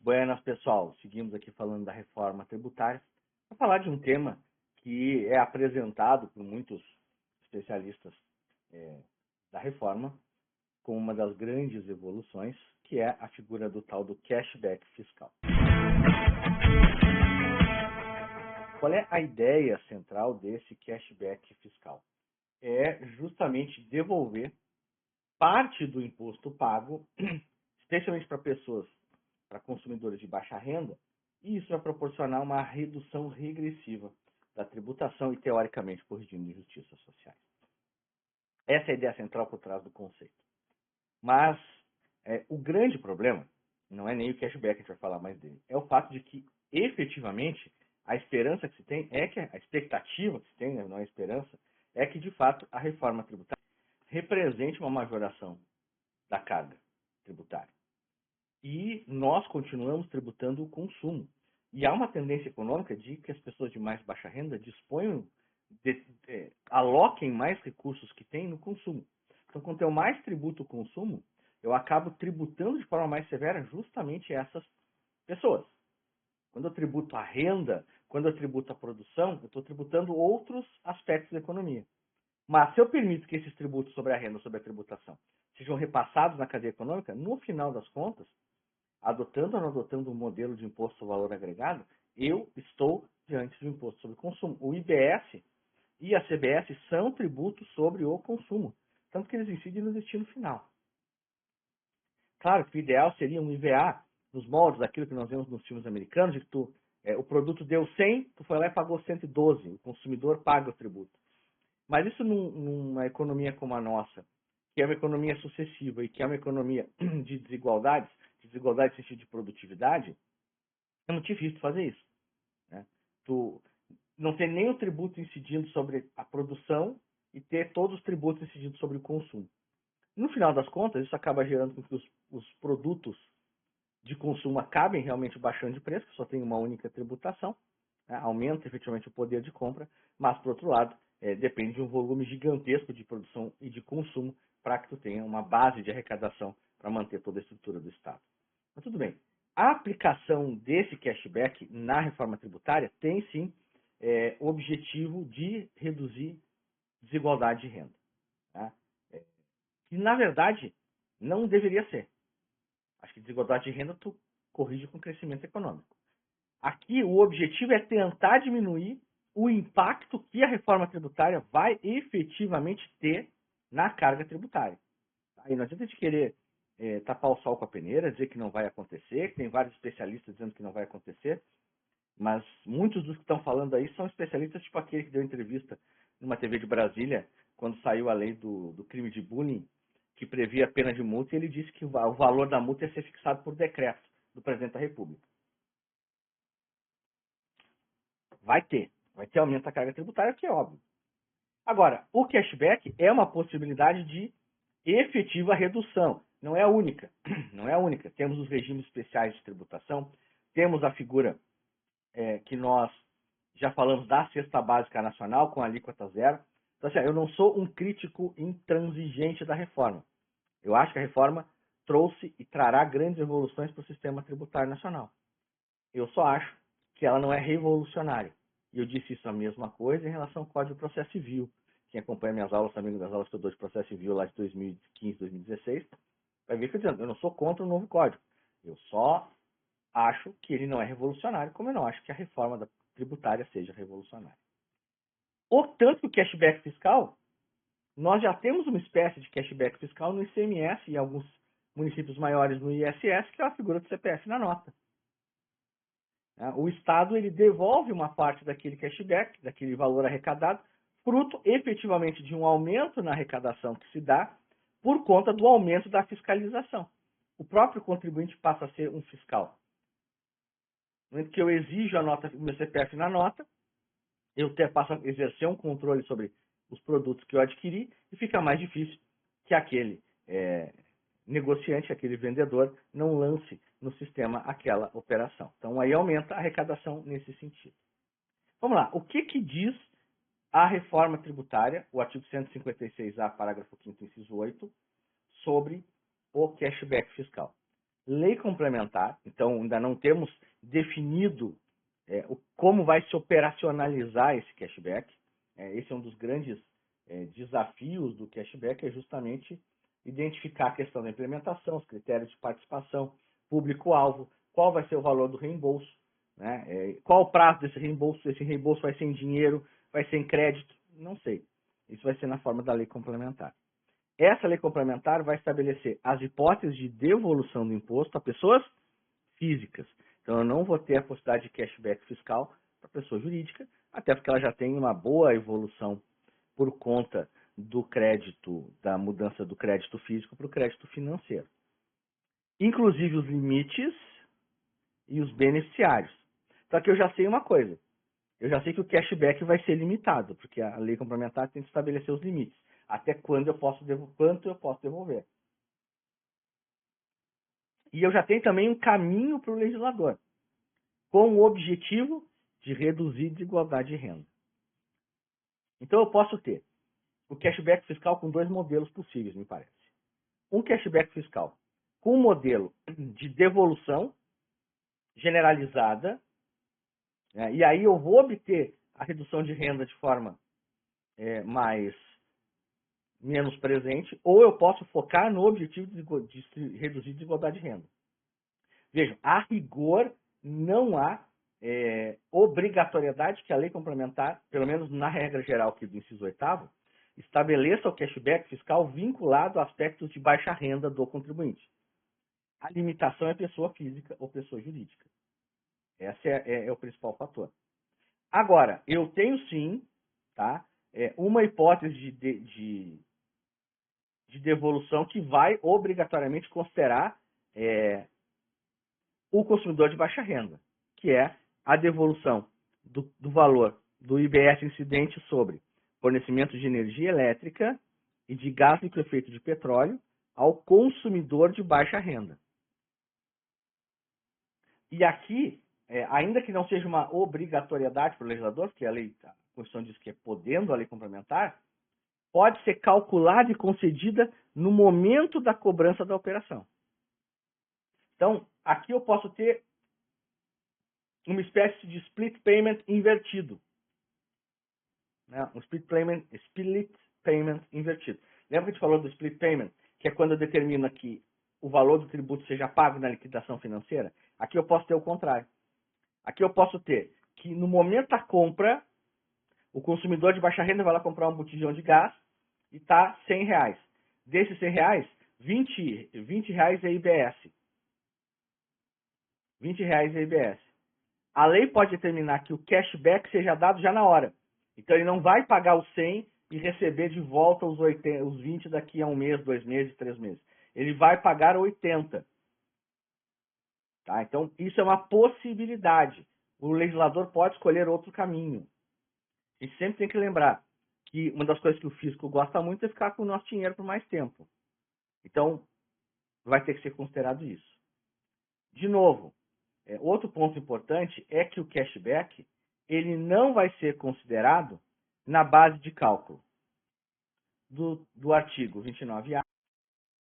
Buenas, pessoal. Seguimos aqui falando da reforma tributária para falar de um tema que é apresentado por muitos especialistas da reforma como uma das grandes evoluções, que é a figura do tal do cashback fiscal. Qual é a ideia central desse cashback fiscal? É justamente devolver parte do imposto pago, especialmente para pessoas, para consumidores de baixa renda, e isso vai proporcionar uma redução regressiva da tributação e, teoricamente, corrigindo injustiças sociais. Essa é a ideia central por trás do conceito. Mas o grande problema não é nem o cashback, a gente vai falar mais dele, é o fato de que, efetivamente, a esperança que se tem é que, a expectativa que se tem, não é a esperança, é que, de fato, a reforma tributária represente uma majoração da carga tributária. E nós continuamos tributando o consumo. E há uma tendência econômica de que as pessoas de mais baixa renda disponham, aloquem mais recursos que têm no consumo. Então, quanto eu mais tributo o consumo, eu acabo tributando de forma mais severa justamente essas pessoas. Quando eu tributo a renda, quando eu tributo a produção, eu estou tributando outros aspectos da economia. Mas se eu permito que esses tributos sobre a renda, sobre a tributação, sejam repassados na cadeia econômica, no final das contas, adotando ou não adotando um modelo de imposto sobre valor agregado, eu estou diante do imposto sobre consumo. O IBS e a CBS são tributos sobre o consumo, tanto que eles incidem no destino final. Claro que o ideal seria um IVA nos moldes daquilo que nós vemos nos filmes americanos, de que o produto deu 100, tu foi lá e pagou 112, o consumidor paga o tributo. Mas isso numa economia como a nossa, que é uma economia sucessiva e que é uma economia de desigualdade no sentido de produtividade, é muito difícil fazer isso. Né? Tu não ter nem o tributo incidindo sobre a produção e ter todos os tributos incidindo sobre o consumo. No final das contas, isso acaba gerando com que os produtos de consumo acabem realmente baixando de preço, que só tem uma única tributação, né? Aumenta efetivamente o poder de compra, mas, por outro lado, depende de um volume gigantesco de produção e de consumo para que tu tenha uma base de arrecadação para manter toda a estrutura do Estado. Mas tudo bem. A aplicação desse cashback na reforma tributária tem, sim, o objetivo de reduzir desigualdade de renda. Tá? Que, na verdade, não deveria ser. Acho que desigualdade de renda tu corrige com crescimento econômico. Aqui o objetivo é tentar diminuir o impacto que a reforma tributária vai efetivamente ter na carga tributária. Aí não adianta a gente querer tapar o sol com a peneira, dizer que não vai acontecer, que tem vários especialistas dizendo que não vai acontecer, mas muitos dos que estão falando aí são especialistas tipo aquele que deu entrevista numa TV de Brasília, quando saiu a lei do crime de bullying, que previa a pena de multa, e ele disse que o valor da multa ia ser fixado por decreto do presidente da República. Vai ter aumento da carga tributária, que é óbvio. Agora, o cashback é uma possibilidade de efetiva redução. Não é a única. Não é a única. Temos os regimes especiais de tributação, temos a figura que nós já falamos da cesta básica nacional com alíquota zero. Então, assim, eu não sou um crítico intransigente da reforma. Eu acho que a reforma trouxe e trará grandes evoluções para o sistema tributário nacional. Eu só acho que ela não é revolucionária. E eu disse isso a mesma coisa em relação ao Código de Processo Civil. Quem acompanha minhas aulas, também das aulas que eu dou de processo civil lá de 2015, 2016, vai ver que eu não sou contra o novo código. Eu só acho que ele não é revolucionário, como eu não acho que a reforma da tributária seja revolucionária. O tanto que o cashback fiscal, nós já temos uma espécie de cashback fiscal no ICMS e alguns municípios maiores no ISS, que é a figura do CPF na nota. O Estado ele devolve uma parte daquele cashback, daquele valor arrecadado, fruto efetivamente de um aumento na arrecadação que se dá por conta do aumento da fiscalização. O próprio contribuinte passa a ser um fiscal. No momento que eu exijo a nota, o meu CPF na nota, eu passo a exercer um controle sobre os produtos que eu adquiri e fica mais difícil que aquele negociante, aquele vendedor, não lance no sistema aquela operação. Então, aí aumenta a arrecadação nesse sentido. Vamos lá. O que diz a reforma tributária, o artigo 156A, parágrafo 5º, inciso 8, sobre o cashback fiscal? lei complementar, então ainda não temos definido como vai se operacionalizar esse cashback. Esse é um dos grandes desafios do cashback, é justamente identificar a questão da implementação, os critérios de participação, público-alvo, qual vai ser o valor do reembolso, né? Qual o prazo desse reembolso, esse reembolso vai ser em dinheiro, vai ser em crédito, não sei. Isso vai ser na forma da lei complementar. Essa lei complementar vai estabelecer as hipóteses de devolução do imposto a pessoas físicas. Então, eu não vou ter a possibilidade de cashback fiscal para pessoa jurídica, até porque ela já tem uma boa evolução por conta do crédito, da mudança do crédito físico para o crédito financeiro. Inclusive os limites e os beneficiários. Só que eu já sei uma coisa. Eu já sei que o cashback vai ser limitado, porque a lei complementar tem que estabelecer os limites. Até quanto eu posso devolver. E eu já tenho também um caminho para o legislador, com o objetivo de reduzir desigualdade de renda. Então eu posso ter o cashback fiscal com dois modelos possíveis, me parece. Um cashback fiscal com um modelo de devolução generalizada, né? E aí eu vou obter a redução de renda de forma menos presente, ou eu posso focar no objetivo de reduzir desigualdade de renda. Vejam, a rigor não há obrigatoriedade que a lei complementar, pelo menos na regra geral aqui do inciso 8º, estabeleça o cashback fiscal vinculado a aspectos de baixa renda do contribuinte. A limitação é pessoa física ou pessoa jurídica. Esse é o principal fator. Agora, eu tenho sim, tá, uma hipótese de devolução que vai obrigatoriamente considerar o consumidor de baixa renda, que é a devolução do valor do IBS incidente sobre fornecimento de energia elétrica e de gás com efeito de petróleo ao consumidor de baixa renda. E aqui, ainda que não seja uma obrigatoriedade para o legislador, porque a Constituição diz que é podendo a lei complementar, pode ser calculada e concedida no momento da cobrança da operação. Então, aqui eu posso ter uma espécie de split payment invertido. Né? Um split payment invertido. Lembra que a gente falou do split payment? Que é quando eu determino que o valor do tributo seja pago na liquidação financeira? Aqui eu posso ter o contrário. Aqui eu posso ter que no momento da compra, o consumidor de baixa renda vai lá comprar um botijão de gás e está R$100. Desses R$100, 20 reais é IBS. R$20 é IBS. A lei pode determinar que o cashback seja dado já na hora. Então ele não vai pagar os 100 e receber de volta os 20 daqui a um mês, 2 meses, 3 meses. Ele vai pagar 80. Tá? Então isso é uma possibilidade. O legislador pode escolher outro caminho. A gente sempre tem que lembrar que uma das coisas que o fisco gosta muito é ficar com o nosso dinheiro por mais tempo. Então vai ter que ser considerado isso. De novo, outro ponto importante é que o cashback ele não vai ser considerado na base de cálculo do artigo 29A,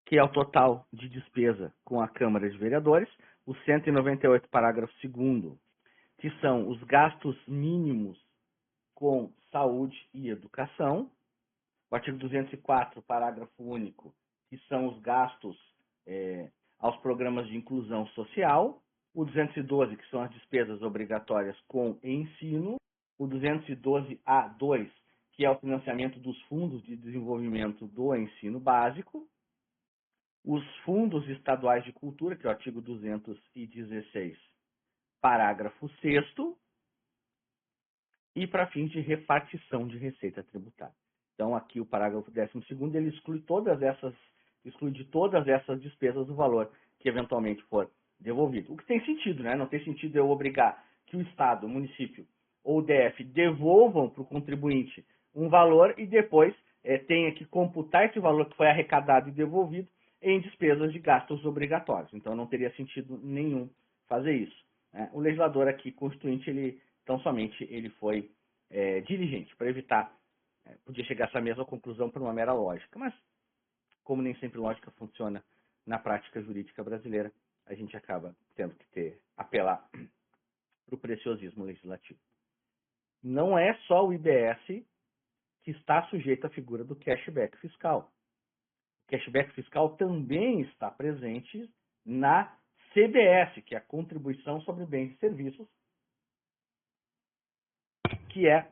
que é o total de despesa com a Câmara de Vereadores, o 198, parágrafo 2º, que são os gastos mínimos com saúde e educação, o artigo 204, parágrafo único, que são os gastos aos programas de inclusão social, o 212, que são as despesas obrigatórias com ensino, o 212A2, que é o financiamento dos fundos de desenvolvimento do ensino básico, os fundos estaduais de cultura, que é o artigo 216, parágrafo 6º, e para fins de repartição de receita tributária. Então, aqui o parágrafo 12º, ele exclui de todas essas despesas o valor que eventualmente for devolvido. O que tem sentido, né? Não tem sentido eu obrigar que o Estado, o município ou o DF devolvam para o contribuinte um valor e depois tenha que computar esse valor que foi arrecadado e devolvido em despesas de gastos obrigatórios. Então, não teria sentido nenhum fazer isso. Né? O legislador aqui, constituinte, tão somente ele foi diligente para evitar, podia chegar a essa mesma conclusão por uma mera lógica, mas como nem sempre lógica funciona na prática jurídica brasileira, a gente acaba tendo que apelar para o preciosismo legislativo. Não é só o IBS que está sujeito à figura do cashback fiscal. O cashback fiscal também está presente na CBS, que é a Contribuição sobre Bens e Serviços, que é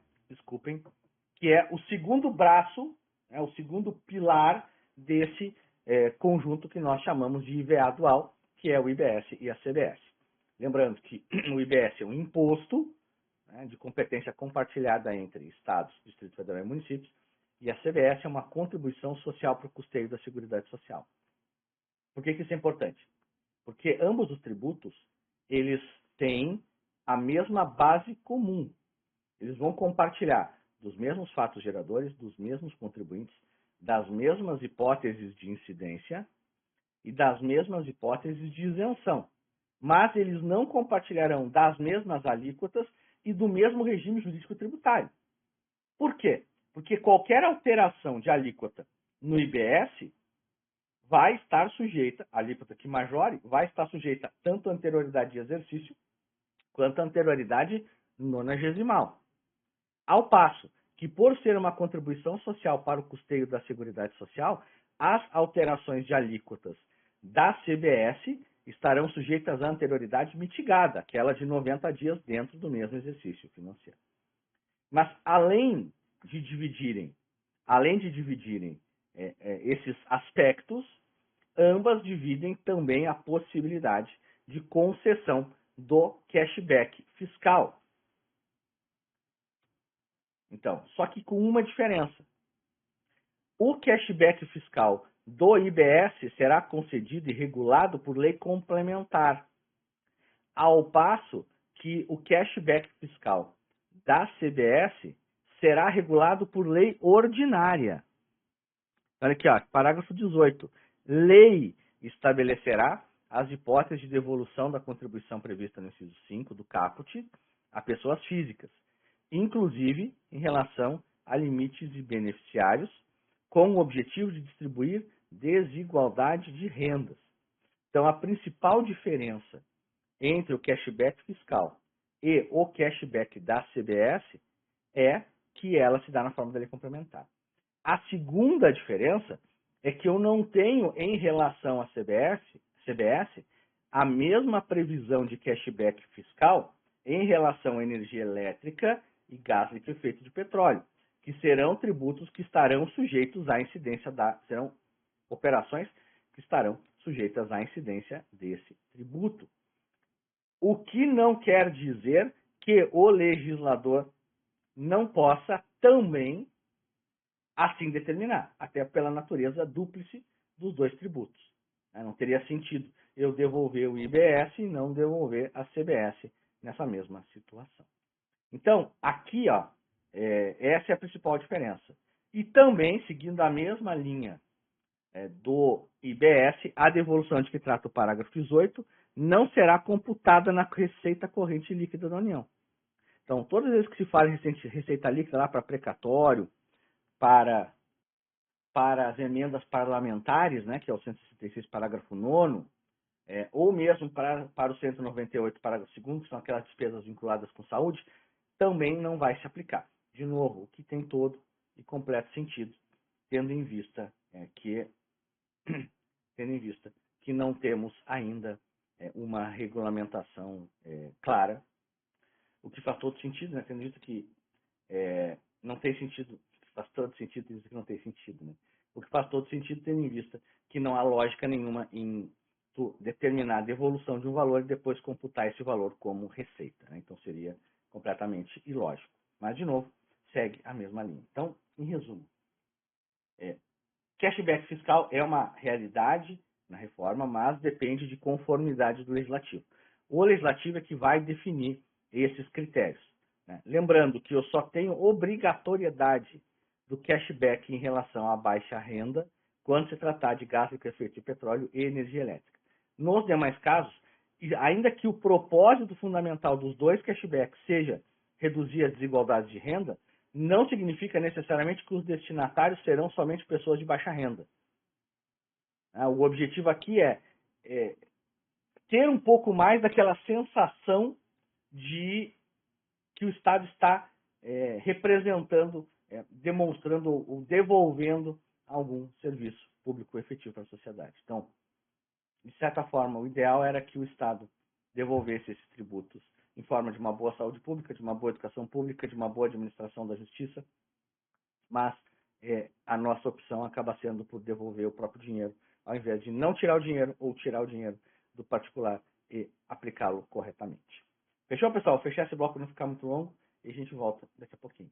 o segundo braço, o segundo pilar desse conjunto que nós chamamos de IVA dual, que é o IBS e a CBS. Lembrando que o IBS é um imposto de competência compartilhada entre Estados, Distrito Federal e municípios, e a CBS é uma contribuição social para o custeio da Seguridade Social. Por que isso é importante? Porque ambos os tributos, eles têm a mesma base comum. Eles vão compartilhar dos mesmos fatos geradores, dos mesmos contribuintes, das mesmas hipóteses de incidência e das mesmas hipóteses de isenção. Mas eles não compartilharão das mesmas alíquotas e do mesmo regime jurídico tributário. Por quê? Porque qualquer alteração de alíquota no IBS vai estar sujeita, a alíquota que majore, vai estar sujeita tanto à anterioridade de exercício quanto à anterioridade nonagesimal. Ao passo que, por ser uma contribuição social para o custeio da Seguridade Social, as alterações de alíquotas da CBS estarão sujeitas à anterioridade mitigada, aquela de 90 dias dentro do mesmo exercício financeiro. Mas, além de dividirem esses aspectos, ambas dividem também a possibilidade de concessão do cashback fiscal. Então, só que com uma diferença. O cashback fiscal do IBS será concedido e regulado por lei complementar, ao passo que o cashback fiscal da CBS será regulado por lei ordinária. Olha aqui, parágrafo 18. Lei estabelecerá as hipóteses de devolução da contribuição prevista no inciso 5 do caput a pessoas físicas, inclusive em relação a limites de beneficiários, com o objetivo de distribuir desigualdade de rendas. Então, a principal diferença entre o cashback fiscal e o cashback da CBS é que ela se dá na forma da lei complementar. A segunda diferença é que eu não tenho, em relação à CBS, a mesma previsão de cashback fiscal em relação à energia elétrica e gás liquefeito de petróleo, que serão tributos que estarão sujeitos à incidência serão operações que estarão sujeitas à incidência desse tributo. O que não quer dizer que o legislador não possa também assim determinar, até pela natureza dúplice dos dois tributos. Não teria sentido eu devolver o IBS e não devolver a CBS nessa mesma situação. Então, aqui, essa é a principal diferença. E também, seguindo a mesma linha do IBS, a devolução de que trata o parágrafo 18 não será computada na receita corrente líquida da União. Então, todas as vezes que se fala em receita líquida lá para precatório, para as emendas parlamentares, né, que é o 166, parágrafo 9º, ou mesmo para o 198, parágrafo 2º, que são aquelas despesas vinculadas com saúde, também não vai se aplicar. De novo, o que tem todo e completo sentido, tendo em vista que não temos ainda uma regulamentação clara, o que faz todo sentido, né, tendo visto que não tem sentido, faz todo sentido isso que não tem sentido, né? O que faz todo sentido tendo em vista que não há lógica nenhuma em determinar a devolução de um valor e depois computar esse valor como receita, né? Então seria completamente ilógico. Mas, de novo, segue a mesma linha. Então, em resumo, cashback fiscal é uma realidade na reforma, mas depende de conformidade do legislativo. O legislativo é que vai definir esses critérios, né? Lembrando que eu só tenho obrigatoriedade do cashback em relação à baixa renda quando se tratar de gás liquefeito de petróleo e energia elétrica. Nos demais casos, ainda que o propósito fundamental dos dois cashbacks seja reduzir as desigualdades de renda, não significa necessariamente que os destinatários serão somente pessoas de baixa renda. O objetivo aqui é ter um pouco mais daquela sensação de que o Estado está representando, demonstrando ou devolvendo algum serviço público efetivo para a sociedade. Então, de certa forma, o ideal era que o Estado devolvesse esses tributos em forma de uma boa saúde pública, de uma boa educação pública, de uma boa administração da justiça, mas a nossa opção acaba sendo por devolver o próprio dinheiro, ao invés de não tirar o dinheiro ou tirar o dinheiro do particular e aplicá-lo corretamente. Fechou, pessoal? Fechar esse bloco para não ficar muito longo e a gente volta daqui a pouquinho.